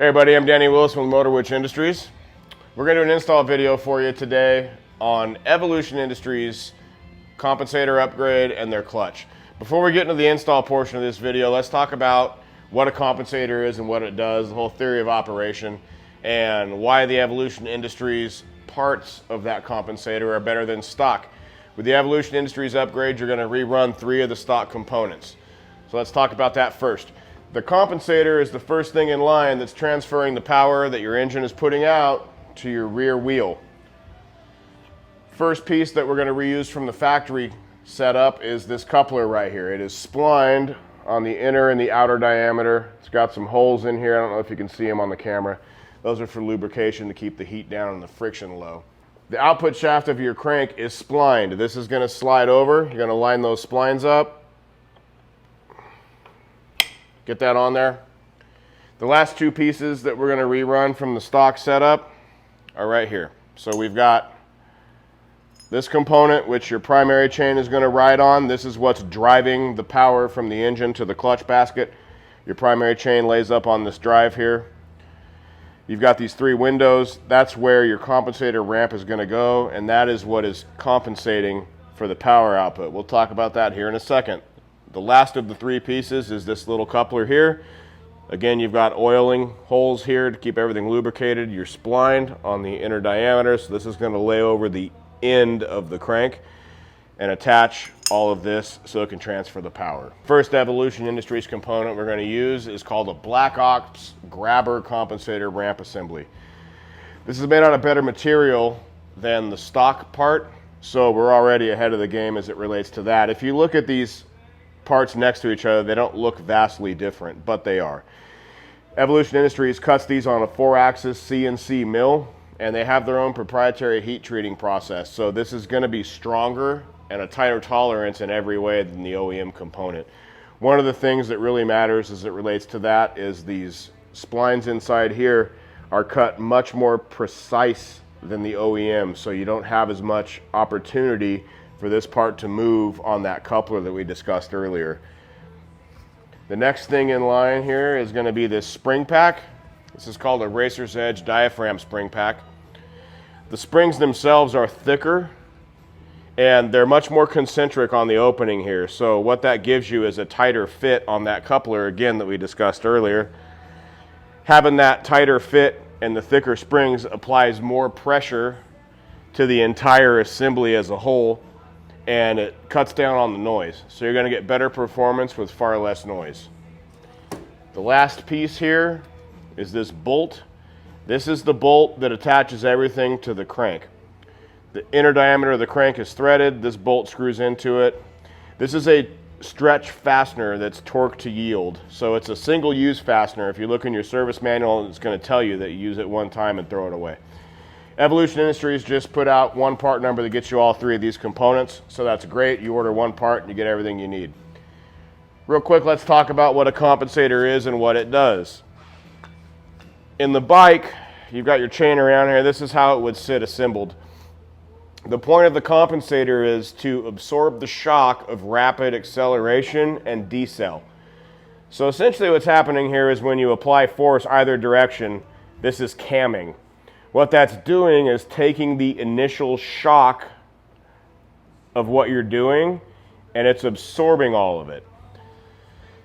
Hey everybody, I'm Danny Willis from Motor Witch Industries. We're going to do an install video for you today on Evolution Industries compensator upgrade and their clutch. Before we get into the install portion of this video, let's talk about what a compensator is and what it does, the whole theory of operation, and why the Evolution Industries parts of that compensator are better than stock. With the Evolution Industries upgrade, you're going to rerun 3 of the stock components. So let's talk about that first. The compensator is the first thing in line that's transferring the power that your engine is putting out to your rear wheel. First piece that we're going to reuse from the factory setup is this coupler right here. It is splined on the inner and the outer diameter. It's got some holes in here. I don't know if you can see them on the camera. Those are for lubrication to keep the heat down and the friction low. The output shaft of your crank is splined. This is going to slide over. You're going to line those splines up. Get that on there. The last 2 pieces that we're going to rerun from the stock setup are right here. So we've got this component, which your primary chain is going to ride on. This is what's driving the power from the engine to the clutch basket. Your primary chain lays up on this drive here. You've got these 3 windows. That's where your compensator ramp is going to go, and that is what is compensating for the power output. We'll talk about that here in a second. The last of the 3 pieces is this little coupler here. Again, you've got oiling holes here to keep everything lubricated. You're splined on the inner diameter, so this is going to lay over the end of the crank and attach all of this so it can transfer the power. First Evolution Industries component we're going to use is called a Black Ops grabber compensator ramp assembly. This is made out of better material than the stock part, so we're already ahead of the game as it relates to that. If you look at these parts next to each other, they don't look vastly different, but they are. Evolution Industries cuts these on a 4-axis CNC mill, and they have their own proprietary heat treating process. So this is going to be stronger and a tighter tolerance in every way than the OEM component. One of the things that really matters as it relates to that is these splines inside here are cut much more precise than the OEM, so you don't have as much opportunity for this part to move on that coupler that we discussed earlier. The next thing in line here is going to be this spring pack. This is called a Racer's Edge diaphragm spring pack. The springs themselves are thicker and they're much more concentric on the opening here. So what that gives you is a tighter fit on that coupler, again, that we discussed earlier. Having that tighter fit and the thicker springs applies more pressure to the entire assembly as a whole, and it cuts down on the noise. So you're going to get better performance with far less noise. The last piece here is this bolt. This is the bolt that attaches everything to the crank. The inner diameter of the crank is threaded. This bolt screws into it. This is a stretch fastener that's torque to yield. So it's a single use fastener. If you look in your service manual, it's going to tell you that you use it one time and throw it away. Evolution Industries just put out 1 part number that gets you all 3 of these components, so that's great. You order 1 part and you get everything you need. Real quick, let's talk about what a compensator is and what it does. In the bike, you've got your chain around here. This is how it would sit assembled. The point of the compensator is to absorb the shock of rapid acceleration and decel. So essentially what's happening here is when you apply force either direction, this is camming. What that's doing is taking the initial shock of what you're doing and it's absorbing all of it.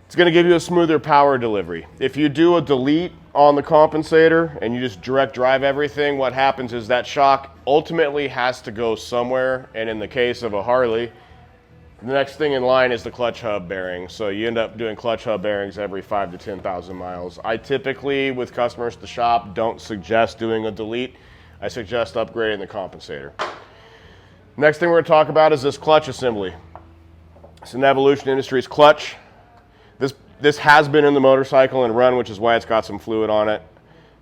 It's going to give you a smoother power delivery. If you do a delete on the compensator and you just direct drive everything, what happens is that shock ultimately has to go somewhere, and in the case of a Harley, the next thing in line is the clutch hub bearing. So you end up doing clutch hub bearings every 5,000 to 10,000 miles. I typically, with customers at the shop, don't suggest doing a delete. I suggest upgrading the compensator. Next thing we're going to talk about is this clutch assembly. It's an Evolution Industries clutch. This has been in the motorcycle and run, which is why it's got some fluid on it.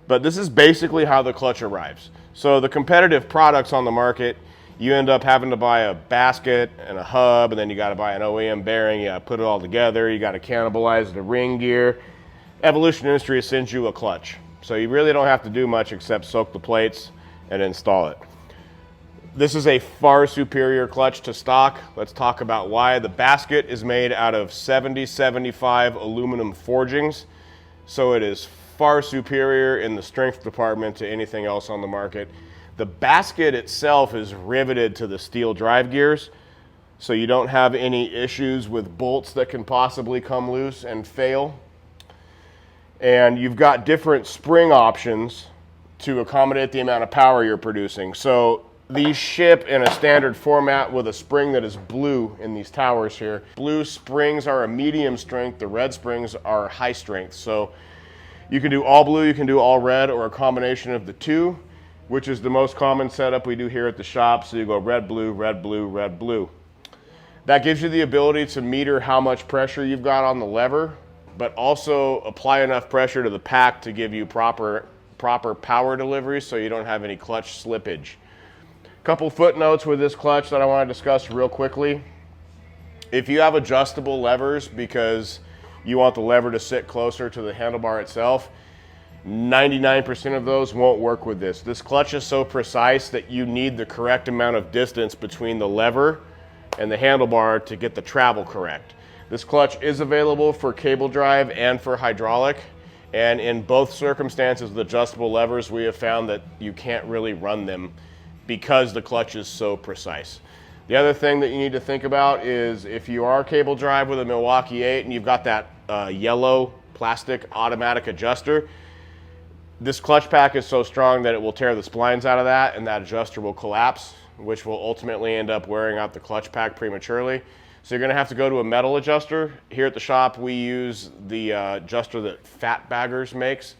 But this is basically how the clutch arrives. So the competitive products on the market, you end up having to buy a basket and a hub, and then you got to buy an OEM bearing. You got to put it all together. You got to cannibalize the ring gear. Evolution Industries sends you a clutch. So you really don't have to do much except soak the plates and install it. This is a far superior clutch to stock. Let's talk about why. The basket is made out of 70-75 aluminum forgings, so it is far superior in the strength department to anything else on the market. The basket itself is riveted to the steel drive gears, so you don't have any issues with bolts that can possibly come loose and fail. And you've got different spring options to accommodate the amount of power you're producing. So these ship in a standard format with a spring that is blue in these towers here. Blue springs are a medium strength, the red springs are high strength. So you can do all blue, you can do all red, or a combination of the two, which is the most common setup we do here at the shop. So you go red, blue, red, blue, red, blue. That gives you the ability to meter how much pressure you've got on the lever, but also apply enough pressure to the pack to give you proper power delivery so you don't have any clutch slippage. Couple footnotes with this clutch that I want to discuss real quickly. If you have adjustable levers because you want the lever to sit closer to the handlebar itself, 99% of those won't work with this. This clutch is so precise that you need the correct amount of distance between the lever and the handlebar to get the travel correct. This clutch is available for cable drive and for hydraulic, and in both circumstances with adjustable levers, we have found that you can't really run them because the clutch is so precise. The other thing that you need to think about is if you are cable drive with a Milwaukee 8 and you've got that yellow plastic automatic adjuster, this clutch pack is so strong that it will tear the splines out of that, and that adjuster will collapse, which will ultimately end up wearing out the clutch pack prematurely. So you're going to have to go to a metal adjuster. Here at the shop, we use the adjuster that Fat Baggers makes,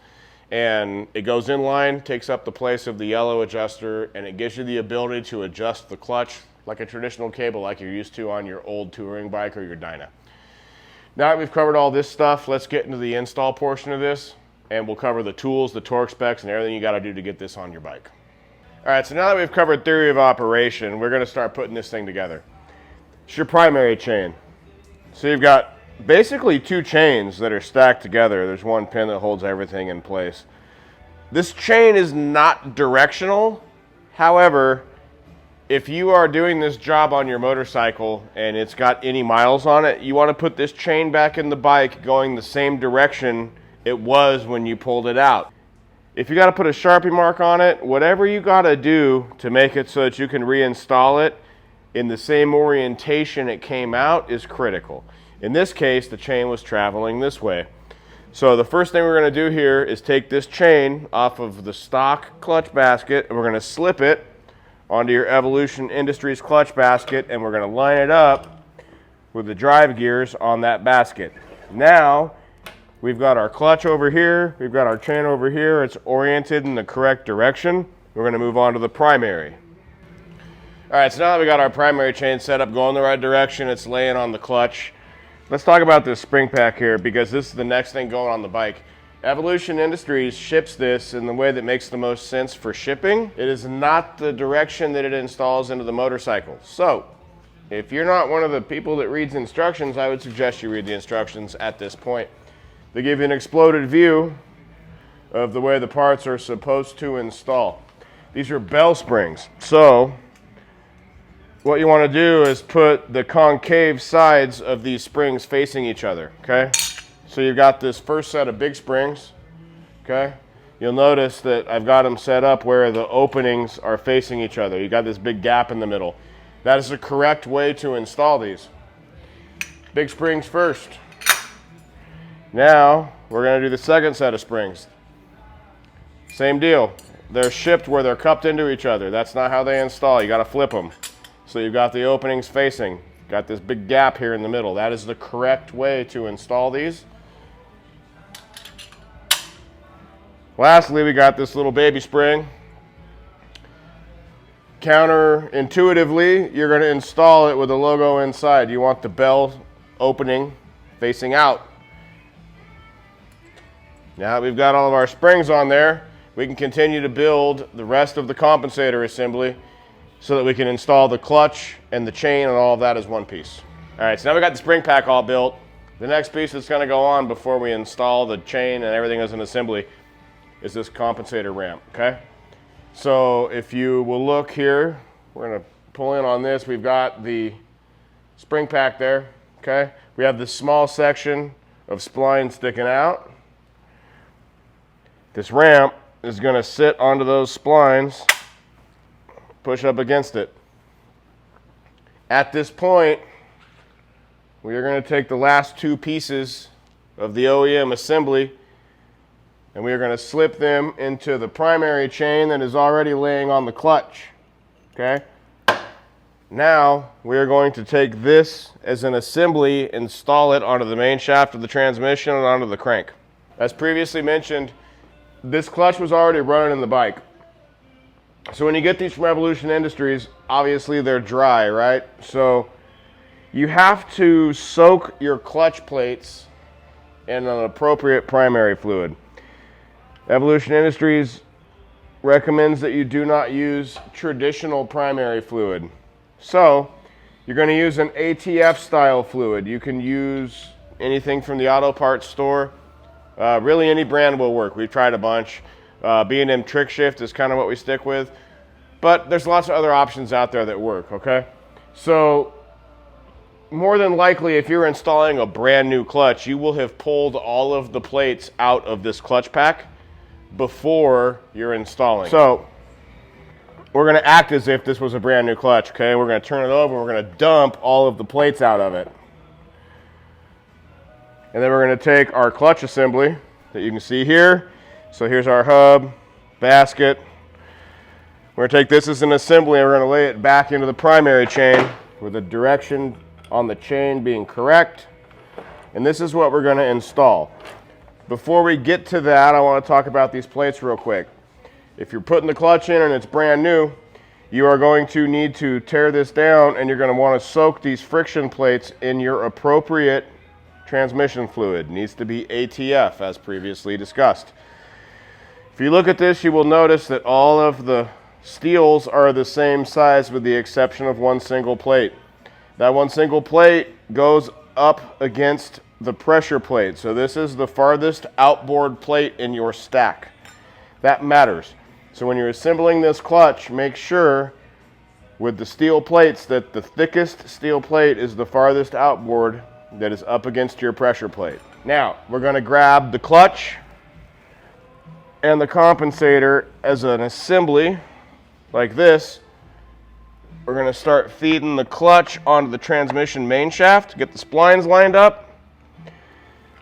and it goes in line, takes up the place of the yellow adjuster, and it gives you the ability to adjust the clutch like a traditional cable like you're used to on your old touring bike or your Dyna. Now that we've covered all this stuff, let's get into the install portion of this, and we'll cover the tools, the torque specs, and everything you got to do to get this on your bike. All right, so now that we've covered theory of operation, we're going to start putting this thing together. It's your primary chain. So you've got basically two chains that are stacked together. There's one pin that holds everything in place. This chain is not directional. However, if you are doing this job on your motorcycle and it's got any miles on it, you want to put this chain back in the bike going the same direction it was when you pulled it out. If you got to put a Sharpie mark on it, whatever you got to do to make it so that you can reinstall it in the same orientation it came out is critical. In this case, the chain was traveling this way. So the first thing we're going to do here is take this chain off of the stock clutch basket, and we're going to slip it onto your Evolution Industries clutch basket, and we're going to line it up with the drive gears on that basket. Now, we've got our clutch over here, we've got our chain over here, it's oriented in the correct direction. We're going to move on to the primary. All right, so now that we got our primary chain set up, going the right direction, it's laying on the clutch. Let's talk about this spring pack here, because this is the next thing going on the bike. Evolution Industries ships this in the way that makes the most sense for shipping. It is not the direction that it installs into the motorcycle. So, if you're not one of the people that reads instructions, I would suggest you read the instructions at this point. They give you an exploded view of the way the parts are supposed to install. These are bell springs. So, what you want to do is put the concave sides of these springs facing each other, okay? So you've got this first set of big springs, okay? You'll notice that I've got them set up where the openings are facing each other. You got this big gap in the middle. That is the correct way to install these. Big springs first. Now, we're going to do the second set of springs. Same deal. They're shipped where they're cupped into each other. That's not how they install. You got to flip them. So you've got the openings facing. Got this big gap here in the middle. That is the correct way to install these. Lastly, we got this little baby spring. Counterintuitively, you're going to install it with the logo inside. You want the bell opening facing out. Now that we've got all of our springs on there, we can continue to build the rest of the compensator assembly so that we can install the clutch and the chain and all of that as one piece. All right, so now we got the spring pack all built. The next piece that's going to go on before we install the chain and everything as an assembly is this compensator ramp, okay? So if you will look here, we're going to pull in on this. We've got the spring pack there, okay? We have this small section of spline sticking out. This ramp is going to sit onto those splines, push up against it. At this point, we are going to take the last two pieces of the OEM assembly and we are going to slip them into the primary chain that is already laying on the clutch. Okay? Now we are going to take this as an assembly, install it onto the main shaft of the transmission and onto the crank. As previously mentioned, this clutch was already running in the bike. So when you get these from Revolution Industries, obviously they're dry, right? So you have to soak your clutch plates in an appropriate primary fluid. Evolution Industries recommends that you do not use traditional primary fluid. So you're going to use an ATF style fluid. You can use anything from the auto parts store. Really any brand will work. We've tried a bunch. B&M Trick Shift is kind of what we stick with. But there's lots of other options out there that work, okay? So more than likely, if you're installing a brand new clutch, you will have pulled all of the plates out of this clutch pack before you're installing. So we're going to act as if this was a brand new clutch, okay? We're going to turn it over, we're going to dump all of the plates out of it. And then we're going to take our clutch assembly that you can see here. So here's our hub, basket. We're going to take this as an assembly and we're going to lay it back into the primary chain with the direction on the chain being correct. And this is what we're going to install. Before we get to that, I want to talk about these plates real quick. If you're putting the clutch in and it's brand new, you are going to need to tear this down and you're going to want to soak these friction plates in your appropriate transmission fluid. It needs to be ATF, as previously discussed. If you look at this, you will notice that all of the steels are the same size with the exception of one single plate. That one single plate goes up against the pressure plate. So this is the farthest outboard plate in your stack. That matters. So when you're assembling this clutch, make sure with the steel plates that the thickest steel plate is the farthest outboard that is up against your pressure plate. Now, we're going to grab the clutch and the compensator as an assembly like this. We're going to start feeding the clutch onto the transmission main shaft, get the splines lined up.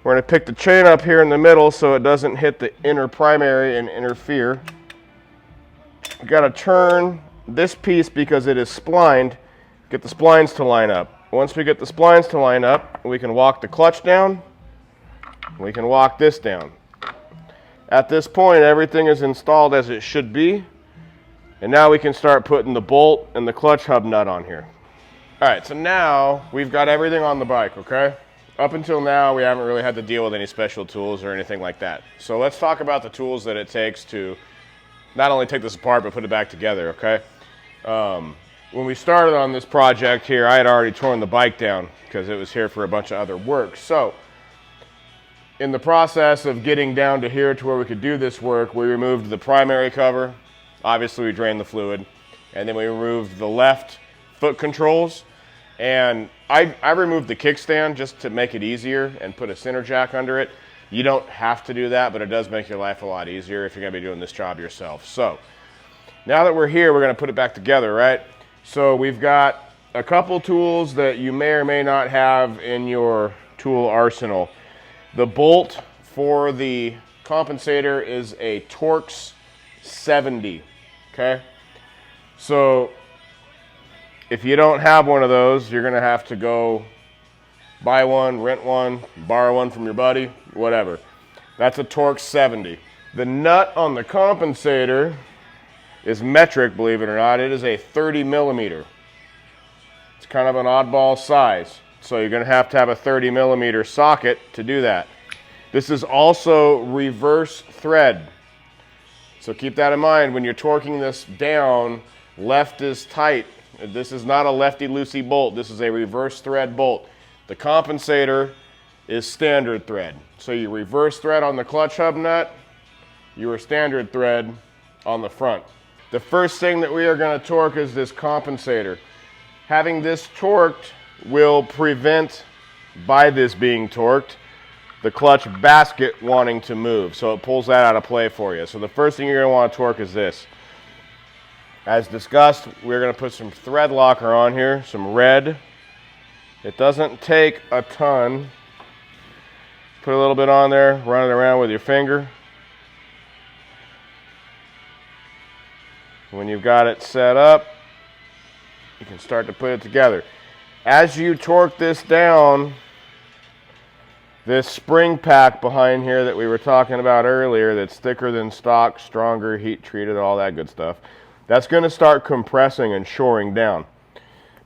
We're going to pick the chain up here in the middle so it doesn't hit the inner primary and interfere. We've got to turn this piece because it is splined, get the splines to line up. Once we get the splines to line up, we can walk the clutch down, we can walk this down. At this point, everything is installed as it should be, and now we can start putting the bolt and the clutch hub nut on here. All right, so now we've got everything on the bike, okay? Up until now, we haven't really had to deal with any special tools or anything like that. So let's talk about the tools that it takes to not only take this apart, but put it back together, okay? When we started on this project here, I had already torn the bike down because it was here for a bunch of other work. So in the process of getting down to here to where we could do this work, we removed the primary cover. Obviously, we drained the fluid. And then we removed the left foot controls. And I removed the kickstand just to make it easier and put a center jack under it. You don't have to do that, but it does make your life a lot easier if you're going to be doing this job yourself. So now that we're here, we're going to put it back together, right? So we've got a couple tools that you may or may not have in your tool arsenal. The bolt for the compensator is a Torx 70, okay? So if you don't have one of those, you're going to have to go buy one, rent one, borrow one from your buddy, whatever. That's a Torx 70. The nut on the compensator is metric, believe it or not. It is a 30 millimeter. It's kind of an oddball size. So you're going to have a 30 millimeter socket to do that. This is also reverse thread. So keep that in mind when you're torquing this down. Left is tight. This is not a lefty-loosey bolt. This is a reverse thread bolt. The compensator is standard thread. So you reverse thread on the clutch hub nut, your standard thread on the front. The first thing that we are going to torque is this compensator. Having this torqued will prevent, by this being torqued, the clutch basket wanting to move. So it pulls that out of play for you. So the first thing you're going to want to torque is this. As discussed, we're going to put some thread locker on here, some red. It doesn't take a ton. Put a little bit on there, run it around with your finger. When you've got it set up, you can start to put it together. As you torque this down, this spring pack behind here that we were talking about earlier, that's thicker than stock, stronger, heat treated, all that good stuff, that's going to start compressing and shoring down.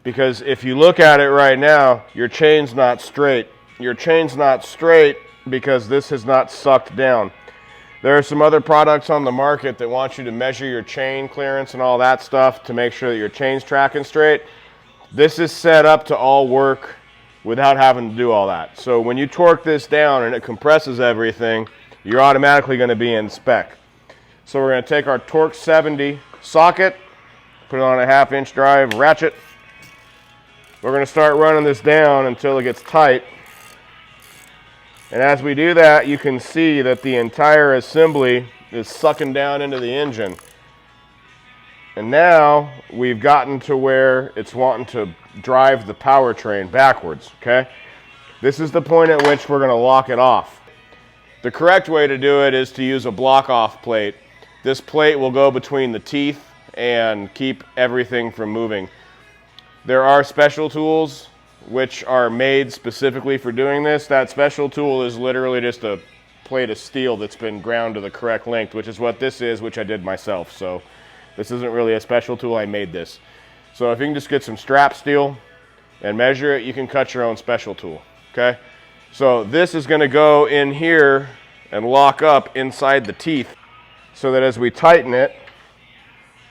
Because if you look at it right now, your chain's not straight. Your chain's not straight because this has not sucked down. There are some other products on the market that want you to measure your chain clearance and all that stuff to make sure that your chain's tracking straight. This is set up to all work without having to do all that. So when you torque this down and it compresses everything, you're automatically going to be in spec. So we're going to take our Torque 70 socket, put it on a 1/2 inch drive ratchet. We're going to start running this down until it gets tight. And as we do that, you can see that the entire assembly is sucking down into the engine. And now we've gotten to where it's wanting to drive the powertrain backwards, okay? This is the point at which we're going to lock it off. The correct way to do it is to use a block-off plate. This plate will go between the teeth and keep everything from moving. There are special tools which are made specifically for doing this. That special tool is literally just a plate of steel that's been ground to the correct length, which is what this is, which I did myself. So this isn't really a special tool, I made this. So if you can just get some strap steel and measure it, you can cut your own special tool, okay? So this is gonna go in here and lock up inside the teeth so that as we tighten it,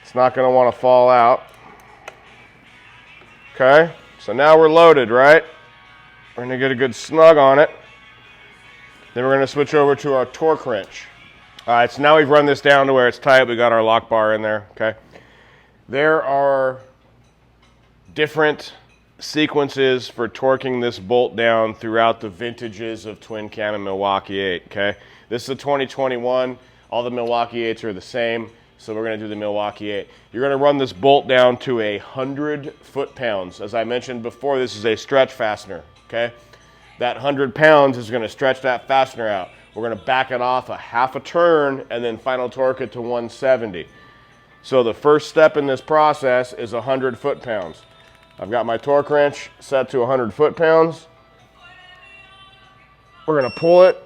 it's not gonna wanna fall out, okay? So now we're loaded, right? We're gonna get a good snug on it. Then we're gonna switch over to our torque wrench. All right, so now we've run this down to where it's tight. We got our lock bar in there, okay? There are different sequences for torquing this bolt down throughout the vintages of Twin Cam and Milwaukee 8, okay? This is a 2021. All the Milwaukee 8s are the same, so we're gonna do the Milwaukee 8. You're gonna run this bolt down to 100 foot-pounds. As I mentioned before, this is a stretch fastener, okay? That 100 pounds is gonna stretch that fastener out. We're gonna back it off a 1/2 turn and then final torque it to 170. So the first step in this process is 100 foot-pounds. I've got my torque wrench set to 100 foot-pounds. We're gonna pull it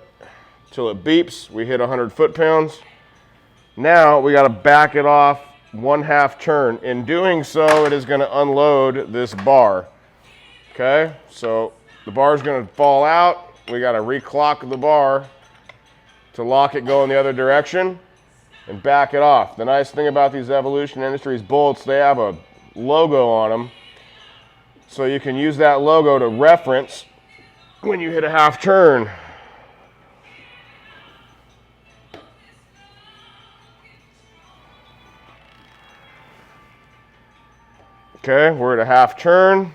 till it beeps. We hit 100 foot-pounds. Now we got to back it off 1/2 turn. In doing so, it is going to unload this bar. Okay, so the bar is going to fall out. We got to reclock the bar to lock it going the other direction and back it off. The nice thing about these Evolution Industries bolts, they have a logo on them, so you can use that logo to reference when you hit a 1/2 turn. Okay, we're at a 1/2 turn.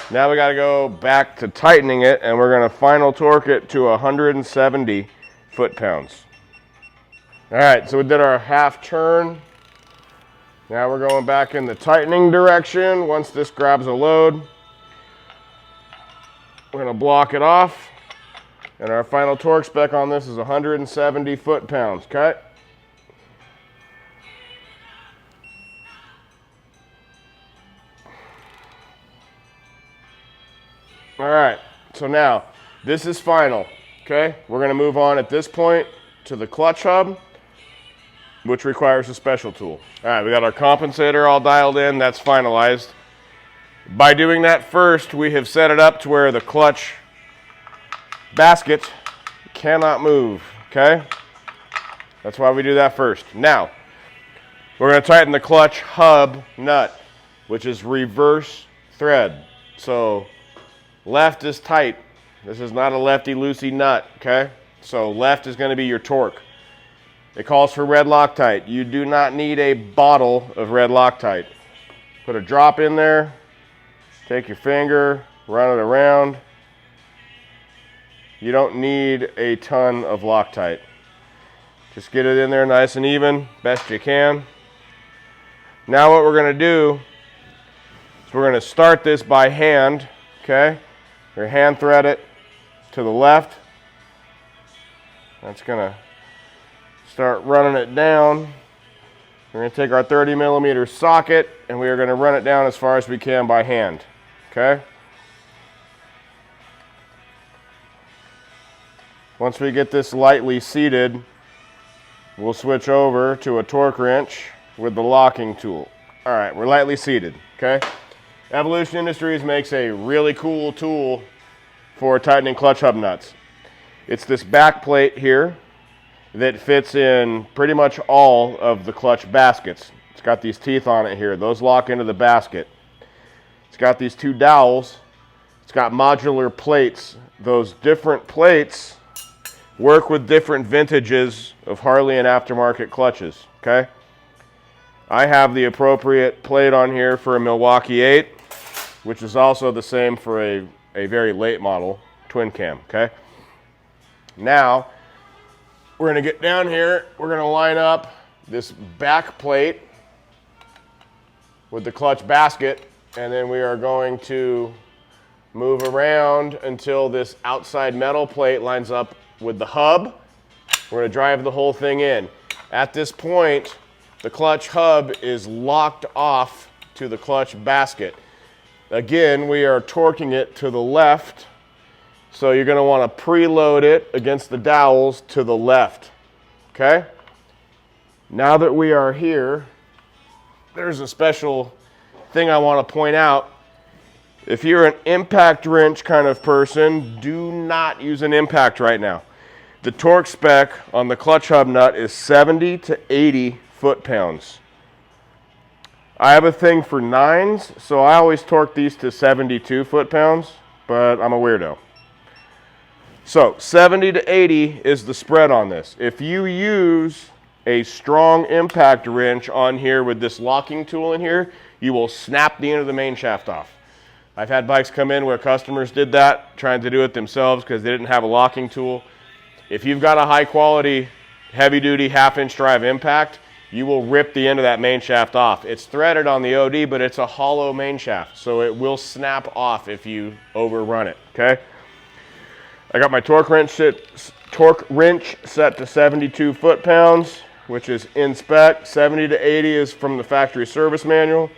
Now we got to go back to tightening it, and we're going to final torque it to 170 foot-pounds. All right, so we did our 1/2 turn. Now we're going back in the tightening direction. Once this grabs a load, we're going to block it off, and our final torque spec on this is 170 foot-pounds, okay? All right, so now this is final, okay? We're gonna move on at this point to the clutch hub, which requires a special tool. All right, we got our compensator all dialed in, that's finalized. By doing that first, we have set it up to where the clutch basket cannot move, okay? That's why we do that first. Now, we're gonna tighten the clutch hub nut, which is reverse thread. So, left is tight. This is not a lefty-loosey nut, okay? So left is going to be your torque. It calls for red Loctite. You do not need a bottle of red Loctite. Put a drop in there, take your finger, run it around. You don't need a ton of Loctite. Just get it in there nice and even, best you can. Now what we're going to do is we're going to start this by hand, okay? Your hand thread it to the left. That's going to start running it down. We're going to take our 30mm socket and we are going to run it down as far as we can by hand, okay? Once we get this lightly seated, we'll switch over to a torque wrench with the locking tool. All right, we're lightly seated, okay? Evolution Industries makes a really cool tool for tightening clutch hub nuts. It's this back plate here that fits in pretty much all of the clutch baskets. It's got these teeth on it here. Those lock into the basket. It's got these two dowels. It's got modular plates. Those different plates work with different vintages of Harley and aftermarket clutches, okay? I have the appropriate plate on here for a Milwaukee 8, which is also the same for a very late model twin cam, okay? Now, we're gonna get down here, we're gonna line up this back plate with the clutch basket, and then we are going to move around until this outside metal plate lines up with the hub. We're going to drive the whole thing in. At this point, the clutch hub is locked off to the clutch basket. Again, we are torquing it to the left, so you're going to want to preload it against the dowels to the left, okay? Now that we are here, there's a special thing I want to point out. If you're an impact wrench kind of person, do not use an impact right now. The torque spec on the clutch hub nut is 70 to 80 foot-pounds. I have a thing for 9s, so I always torque these to 72 foot-pounds, but I'm a weirdo. So 70 to 80 is the spread on this. If you use a strong impact wrench on here with this locking tool in here, you will snap the end of the main shaft off. I've had bikes come in where customers did that, trying to do it themselves because they didn't have a locking tool. If you've got a high quality, heavy duty half-inch drive impact, you will rip the end of that main shaft off. It's threaded on the OD, but it's a hollow main shaft, so it will snap off if you overrun it, okay? I got my torque wrench set to 72 foot-pounds, which is in spec. 70 to 80 is from the factory service manual.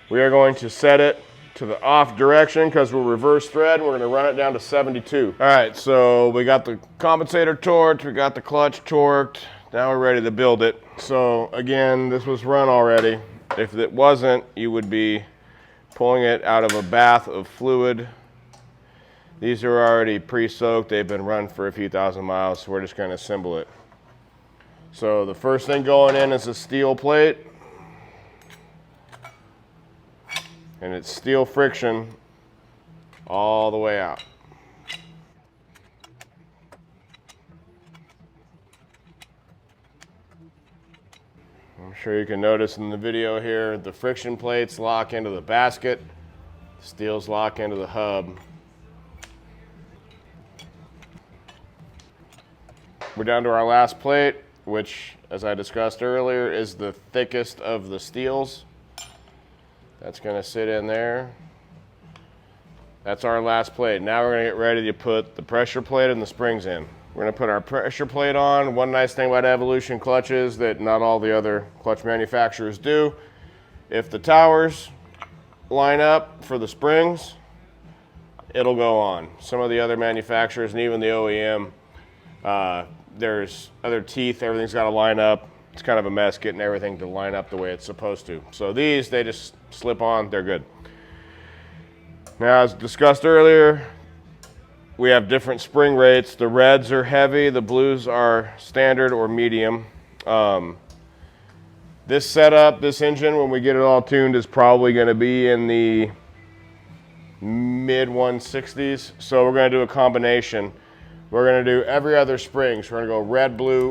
We are going to set it to the off direction because we're reverse thread. We're going to run it down to 72. All right, so we got the compensator torqued, we got the clutch torqued. Now we're ready to build it. So again, this was run already. If it wasn't, you would be pulling it out of a bath of fluid. These are already pre-soaked. They've been run for a few thousand miles, so we're just going to assemble it. So the first thing going in is a steel plate. And it's steel friction all the way out. I'm sure you can notice in the video here, the friction plates lock into the basket, steels lock into the hub. We're down to our last plate, which, as I discussed earlier, is the thickest of the steels. That's going to sit in there. That's our last plate. Now we're going to get ready to put the pressure plate and the springs in. We're going to put our pressure plate on. One nice thing about Evolution clutches that not all the other clutch manufacturers do, if the towers line up for the springs, it'll go on. Some of the other manufacturers and even the OEM, there's other teeth, everything's got to line up. It's kind of a mess getting everything to line up the way it's supposed to. So these, they just slip on, they're good. Now, as discussed earlier, we have different spring rates. The reds are heavy, the blues are standard or medium. This setup, this engine, when we get it all tuned, is probably going to be in the mid 160s. So we're going to do a combination. We're going to do every other spring. So we're going to go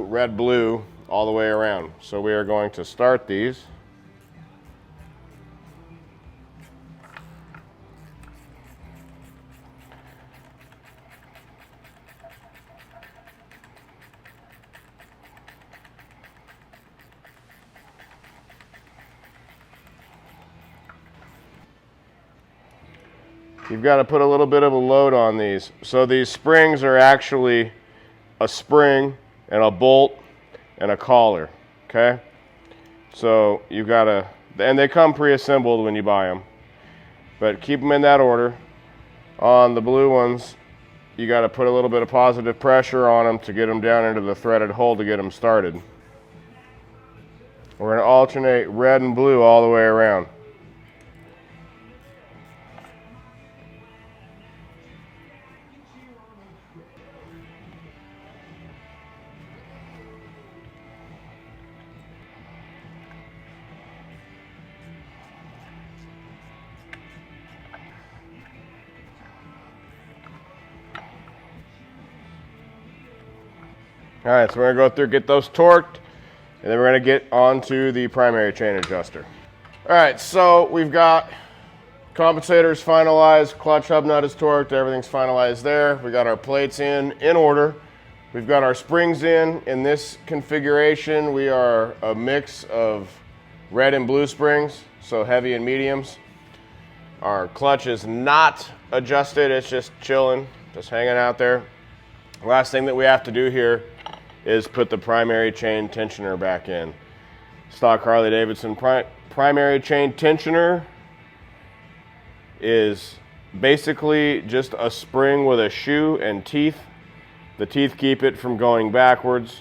red, blue, all the way around. So we are going to start these. you've got to put a little bit of a load on these. So these springs are actually a spring and a bolt and a collar, okay? So you've got to, and they come pre-assembled when you buy them, but keep them in that order. On the blue ones, you got to put a little bit of positive pressure on them to get them down into the threaded hole to get them started. We're going to alternate red and blue all the way around. All right, so we're gonna go through, get those torqued, and then we're gonna get onto the primary chain adjuster. All right, so we've got compensators finalized, clutch hub nut is torqued, everything's finalized there. We got our plates in order. We've got our springs in. In this configuration, we are a mix of red and blue springs, so heavy and mediums. Our clutch is not adjusted, it's just chilling, just hanging out there. Last thing that we have to do here is put the primary chain tensioner back in. Stock Harley Davidson primary chain tensioner is basically just a spring with a shoe and teeth. The teeth keep it from going backwards.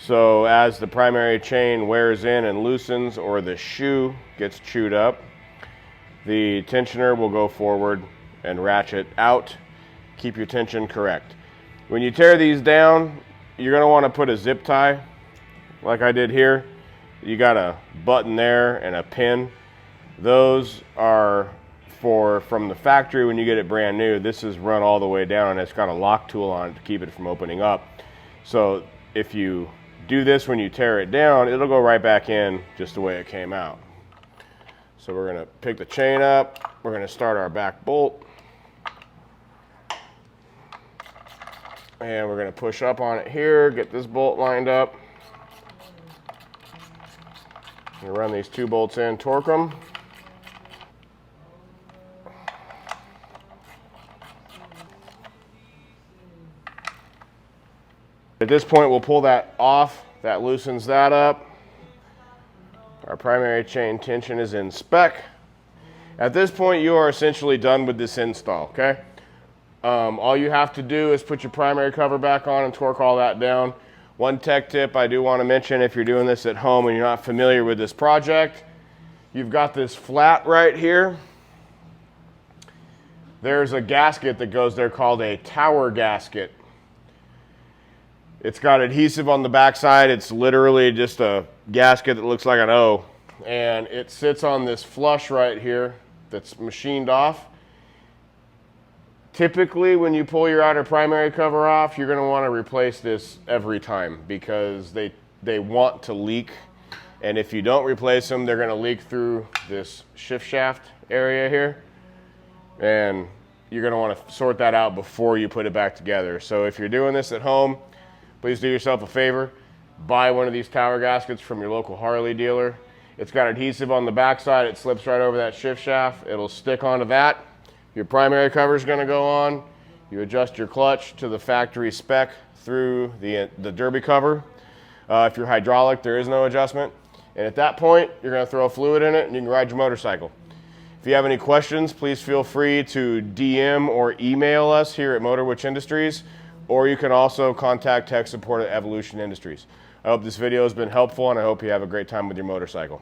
So as the primary chain wears in and loosens, or the shoe gets chewed up, the tensioner will go forward and ratchet out. Keep your tension correct. When you tear these down, you're going to want to put a zip tie like I did here. You got a button there and a pin. Those are from the factory when you get it brand new. This is run all the way down and it's got a lock tool on it to keep it from opening up. So if you do this when you tear it down, it'll go right back in just the way it came out. So we're going to pick the chain up. We're going to start our back bolt. And we're going to push up on it here, get this bolt lined up. You run these two bolts in, torque them. At this point, we'll pull that off. That loosens that up. Our primary chain tension is in spec. At this point, you are essentially done with this install, okay? All you have to do is put your primary cover back on and torque all that down. One tech tip I do want to mention, if you're doing this at home and you're not familiar with this project, you've got this flat right here. There's a gasket that goes there called a tower gasket. It's got adhesive on the backside. It's literally just a gasket that looks like an O. And it sits on this flush right here that's machined off. Typically, when you pull your outer primary cover off, you're going to want to replace this every time because they want to leak. And if you don't replace them, they're going to leak through this shift shaft area here. And you're going to want to sort that out before you put it back together. So if you're doing this at home, please do yourself a favor. Buy one of these tower gaskets from your local Harley dealer. It's got adhesive on the backside. It slips right over that shift shaft. It'll stick onto that. Your primary cover is going to go on. You adjust your clutch to the factory spec through the derby cover. If you're hydraulic, there is no adjustment. And at that point, you're going to throw fluid in it and you can ride your motorcycle. If you have any questions, please feel free to DM or email us here at Motor Witch Industries, or you can also contact tech support at Evolution Industries. I hope this video has been helpful and I hope you have a great time with your motorcycle.